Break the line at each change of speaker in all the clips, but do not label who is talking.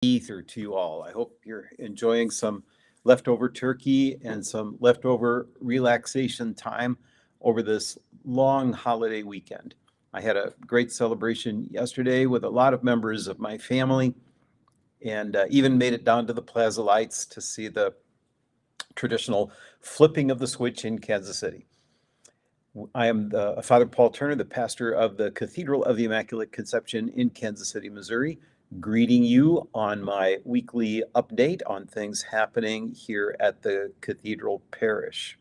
Ether to you all. I hope you're enjoying some leftover turkey and some leftover relaxation time over this long holiday weekend. I had a great celebration yesterday with a lot of members of my family and even made it down to the Plaza Lights to see the traditional flipping of the switch in Kansas City. I am Father Paul Turner, the pastor of the Cathedral of the Immaculate Conception in Kansas City, Missouri, greeting you on my weekly update on things happening here at the Cathedral Parish.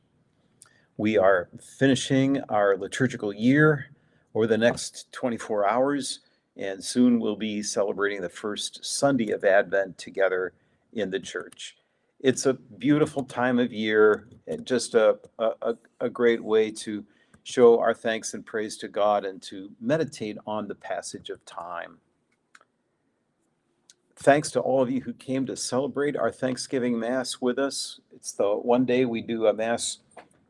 We are finishing our liturgical year over the next 24 hours, and soon we'll be celebrating the first Sunday of Advent together in the church. It's a beautiful time of year, and just a great way to show our thanks and praise to God and to meditate on the passage of time. Thanks to all of you who came to celebrate our Thanksgiving Mass with us. It's the one day we do a Mass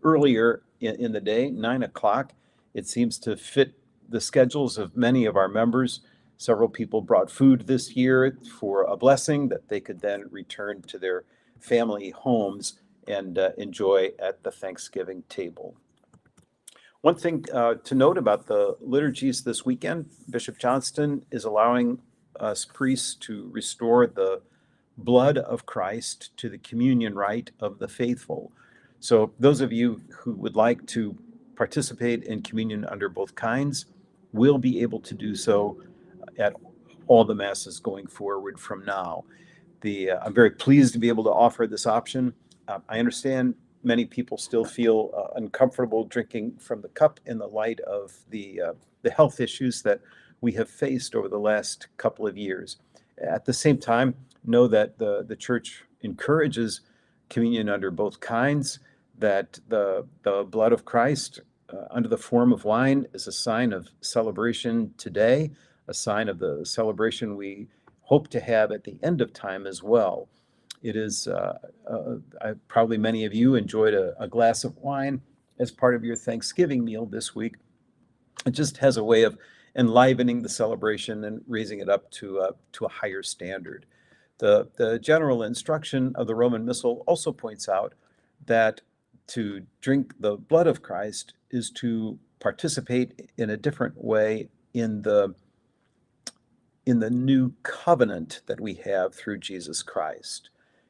earlier in the day, 9 o'clock. It seems to fit the schedules of many of our members. Several people brought food this year for a blessing that they could then return to their family homes and enjoy at the Thanksgiving table. One thing to note about the liturgies this weekend, Bishop Johnston is allowing us priests to restore the blood of Christ to the communion rite of the faithful. So those of you who would like to participate in communion under both kinds will be able to do so at all the masses going forward from now. I'm very pleased to be able to offer this option. I understand many people still feel uncomfortable drinking from the cup in the light of the health issues that we have faced over the last couple of years. At the same time, know that the Church encourages communion under both kinds, that the blood of Christ under the form of wine is a sign of celebration today, a sign of the celebration we hope to have at the end of time as well. It is, probably many of you enjoyed a glass of wine as part of your Thanksgiving meal this week. It just has a way of enlivening the celebration and raising it up to a higher standard. The general instruction of the Roman Missal also points out that to drink the blood of Christ is to participate in a different way in the new covenant that we have through Jesus Christ.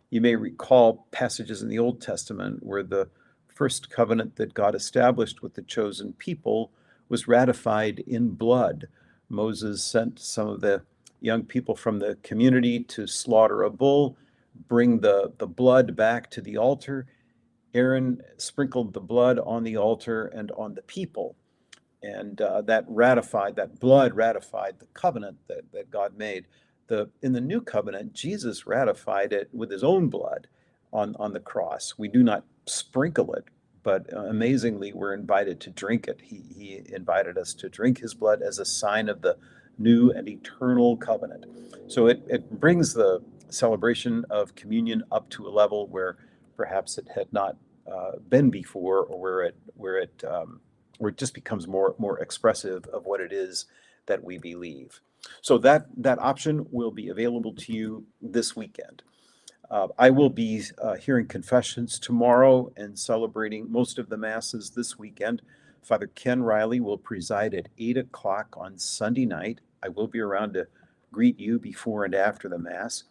You may recall passages in the Old Testament where the first covenant that God established with the chosen people was ratified in blood. Moses sent some of the young people from the community to slaughter a bull, bring the blood back to the altar. Aaron sprinkled the blood on the altar and on the people. And that blood ratified the covenant that God made. In the new covenant, Jesus ratified it with his own blood on the cross. We do not sprinkle it, but amazingly, we're invited to drink it. He invited us to drink his blood as a sign of the new and eternal covenant. So it brings the celebration of communion up to a level where perhaps it had not been before, or where it just becomes more expressive of what it is that we believe. So that option will be available to you this weekend. I will be hearing confessions tomorrow and celebrating most of the masses this weekend. Father Ken Riley will preside at 8 o'clock on Sunday night. I will be around to greet you before and after the Mass.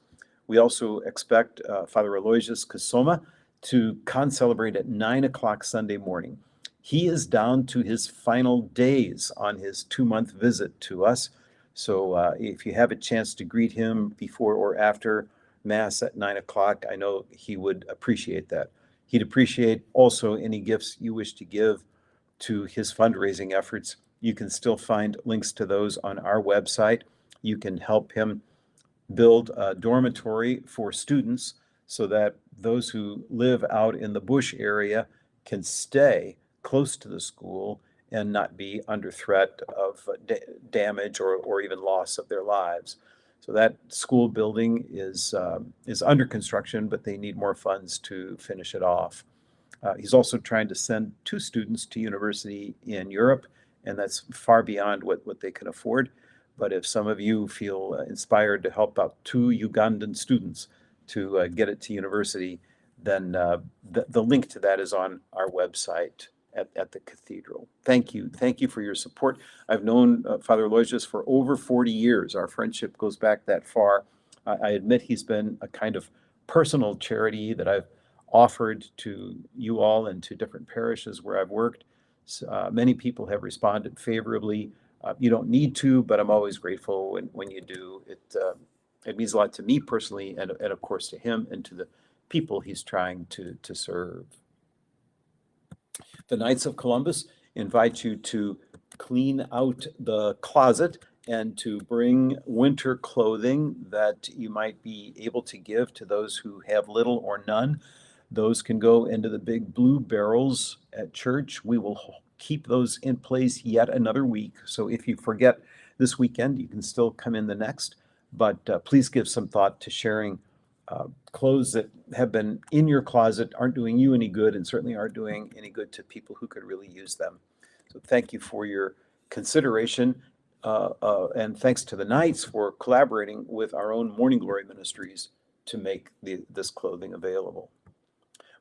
We also expect Father Aloysius Kasoma to concelebrate at 9 o'clock Sunday morning. He is down to his final days on his 2-month visit to us. So if you have a chance to greet him before or after Mass at 9 o'clock, I know he would appreciate that. He'd appreciate also any gifts you wish to give to his fundraising efforts. You can still find links to those on our website. You can help him build a dormitory for students so that those who live out in the bush area can stay close to the school and not be under threat of damage or even loss of their lives. So that school building is under construction, but they need more funds to finish it off. He's also trying to send 2 students to university in Europe, and that's far beyond what they can afford. But if some of you feel inspired to help out 2 Ugandan students to get it to university, then the link to that is on our website at the Cathedral. Thank you. Thank you for your support. I've known Father Aloysius for over 40 years. Our friendship goes back that far. I admit he's been a kind of personal charity that I've offered to you all and to different parishes where I've worked. Many people have responded favorably. You don't need to, but I'm always grateful when you do. It means a lot to me personally, and of course to him and to the people he's trying to serve. The Knights of Columbus invite you to clean out the closet and to bring winter clothing that you might be able to give to those who have little or none. Those can go into the big blue barrels at church. We will keep those in place yet another week. So if you forget this weekend, you can still come in the next. But please give some thought to sharing clothes that have been in your closet, aren't doing you any good, and certainly aren't doing any good to people who could really use them. So thank you for your consideration. And thanks to the Knights for collaborating with our own Morning Glory Ministries to make this clothing available.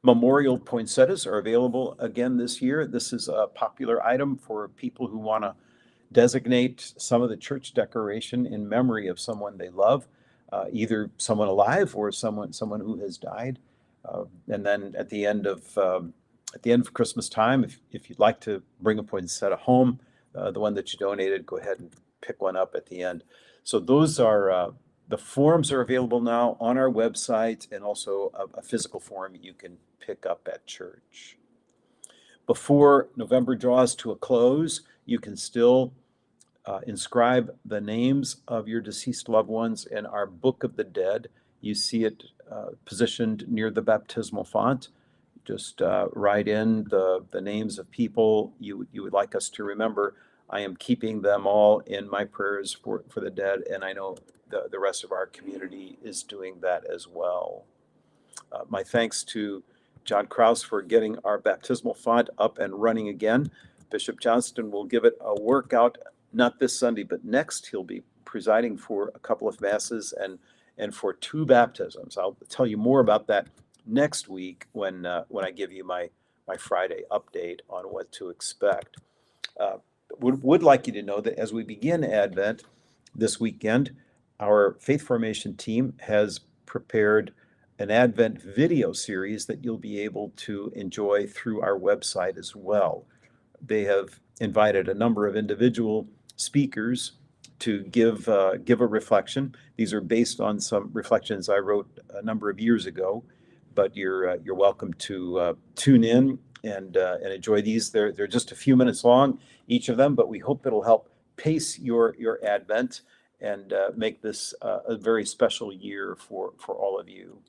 Memorial poinsettias are available again this year. This is a popular item for people who want to designate some of the church decoration in memory of someone they love, either someone alive or someone who has died. And then at the end of Christmas time, if you'd like to bring a poinsettia home, the one that you donated, go ahead and pick one up at the end. So those are the forms are available now on our website, and also a physical form you can pick up at church. Before November draws to a close, you can still inscribe the names of your deceased loved ones in our Book of the Dead. You see it positioned near the baptismal font. Just write in the names of people you would like us to remember. I am keeping them all in my prayers for the dead, and I know the rest of our community is doing that as well. My thanks to John Krause for getting our baptismal font up and running again. Bishop Johnston will give it a workout, not this Sunday, but next. He'll be presiding for a couple of masses and for 2 baptisms. I'll tell you more about that next week when I give you my Friday update on what to expect. Would like you to know that as we begin Advent this weekend, our Faith Formation team has prepared an Advent video series that you'll be able to enjoy through our website as well. They have invited a number of individual speakers to give a reflection. These are based on some reflections I wrote a number of years ago, but you're welcome to tune in and enjoy these. They're just a few minutes long, each of them, but we hope it'll help pace your Advent and make this a very special year for all of you.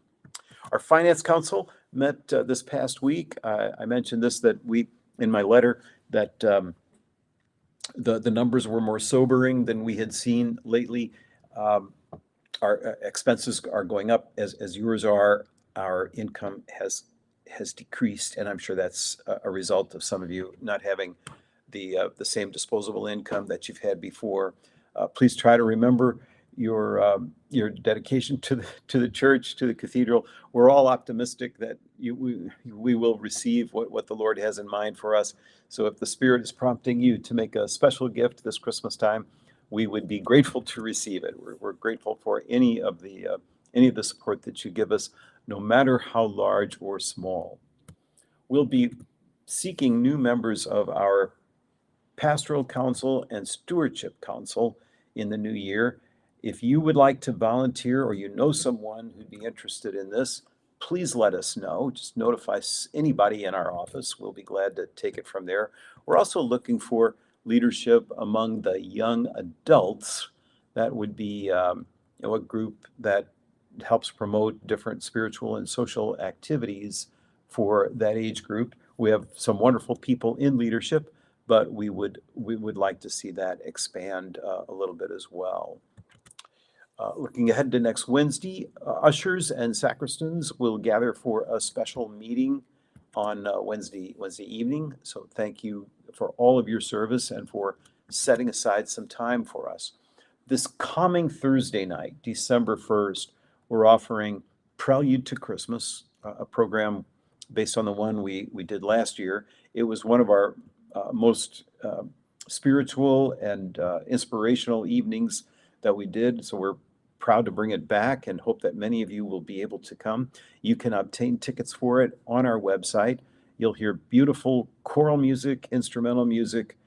Our Finance Council met this past week. I mentioned this, that we, in my letter, that the numbers were more sobering than we had seen lately. Our expenses are going up as yours are. Our income has decreased, and I'm sure that's a result of some of you not having the same disposable income that you've had before. Please try to remember your dedication to the church, to the cathedral. We're all optimistic that we will receive what the Lord has in mind for us. So if the Spirit is prompting you to make a special gift this Christmas time, we would be grateful to receive it. We're grateful for any of the support that you give us, no matter how large or small. We'll be seeking new members of our Pastoral Council and Stewardship Council in the new year. If you would like to volunteer, or you know someone who'd be interested in this, please let us know. Just notify anybody in our office. We'll be glad to take it from there. We're also looking for leadership among the young adults. That would be a group that helps promote different spiritual and social activities for that age group. We have some wonderful people in leadership, but we would like to see that expand a little bit as well. Looking ahead to next Wednesday, ushers and sacristans will gather for a special meeting on Wednesday evening. So thank you for all of your service and for setting aside some time for us. This coming Thursday night, December 1st, we're offering Prelude to Christmas, a program based on the one we did last year. It was one of our most spiritual and inspirational evenings that we did. So we're proud to bring it back and hope that many of you will be able to come. You can obtain tickets for it on our website. You'll hear beautiful choral music, instrumental music,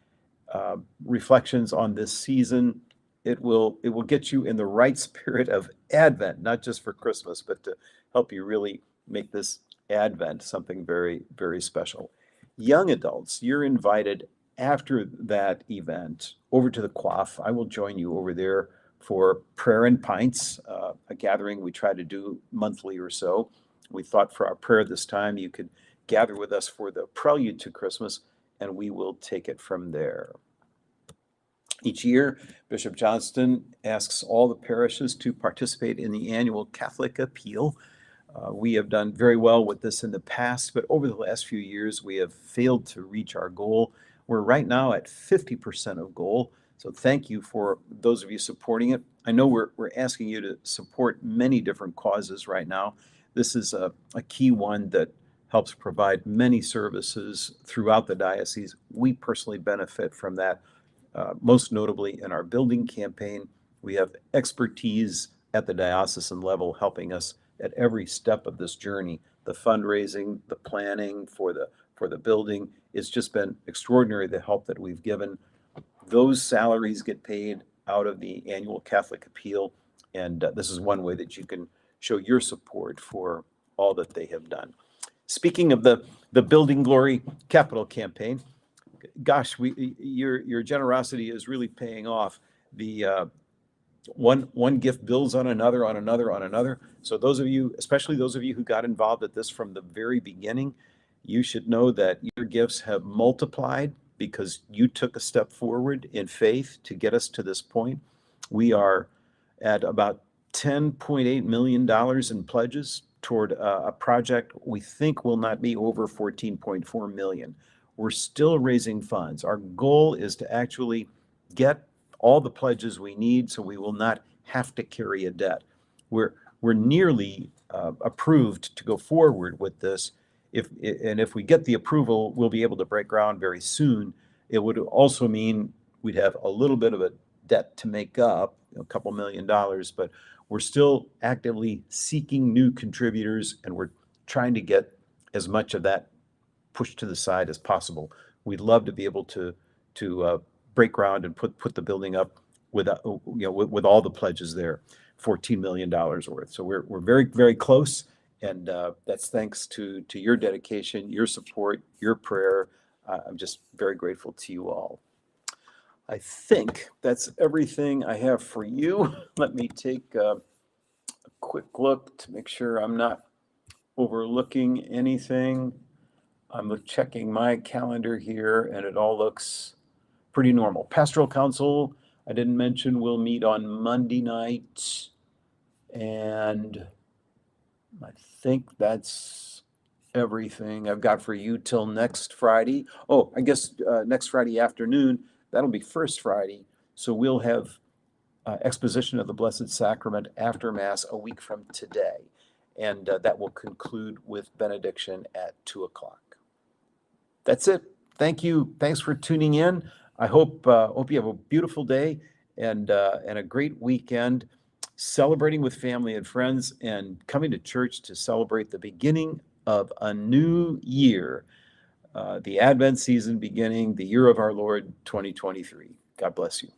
reflections on this season. It will get you in the right spirit of Advent, not just for Christmas, but to help you really make this Advent something very, very special. Young adults, you're invited after that event over to the Quaff. I will join you over there for Prayer and Pints, a gathering we try to do monthly or so. We thought for our prayer this time you could gather with us for the Prelude to Christmas, and we will take it from there. Each year, Bishop Johnston asks all the parishes to participate in the annual Catholic Appeal. We have done very well with this in the past, but over the last few years, we have failed to reach our goal. We're right now at 50% of goal, so thank you for those of you supporting it. I know we're asking you to support many different causes right now. This is a key one that helps provide many services throughout the diocese. We personally benefit from that. Most notably in our building campaign, we have expertise at the diocesan level helping us at every step of this journey. The fundraising, the planning for the building, it's just been extraordinary, the help that we've given. Those salaries get paid out of the annual Catholic Appeal, and this is one way that you can show your support for all that they have done. Speaking of the Building Glory Capital Campaign, gosh, your generosity is really paying off. The one gift builds on another, on another, on another. So those of you, especially those of you who got involved at this from the very beginning, you should know that your gifts have multiplied because you took a step forward in faith to get us to this point. We are at about $10.8 million in pledges toward a project we think will not be over $14.4 million. We're still raising funds. Our goal is to actually get all the pledges we need so we will not have to carry a debt. We're nearly approved to go forward with this. If we get the approval, we'll be able to break ground very soon. It would also mean we'd have a little bit of a debt to make up, a couple $1 million, but we're still actively seeking new contributors, and we're trying to get as much of that pushed to the side as possible. We'd love to be able to break ground and put the building up with all the pledges there, $14 million worth. So we're very, very close, and that's thanks to your dedication, your support, your prayer. I'm just very grateful to you all. I think that's everything I have for you. Let me take a quick look to make sure I'm not overlooking anything. I'm checking my calendar here, and it all looks pretty normal. Pastoral Council, I didn't mention, will meet on Monday night, and I think that's everything I've got for you till next Friday. Oh, I guess next Friday afternoon, that'll be First Friday, so we'll have exposition of the Blessed Sacrament after Mass a week from today, and that will conclude with benediction at 2:00. That's it. Thank you. Thanks for tuning in. I hope you have a beautiful day and a great weekend, celebrating with family and friends and coming to church to celebrate the beginning of a new year, the Advent season beginning, the year of our Lord 2023. God bless you.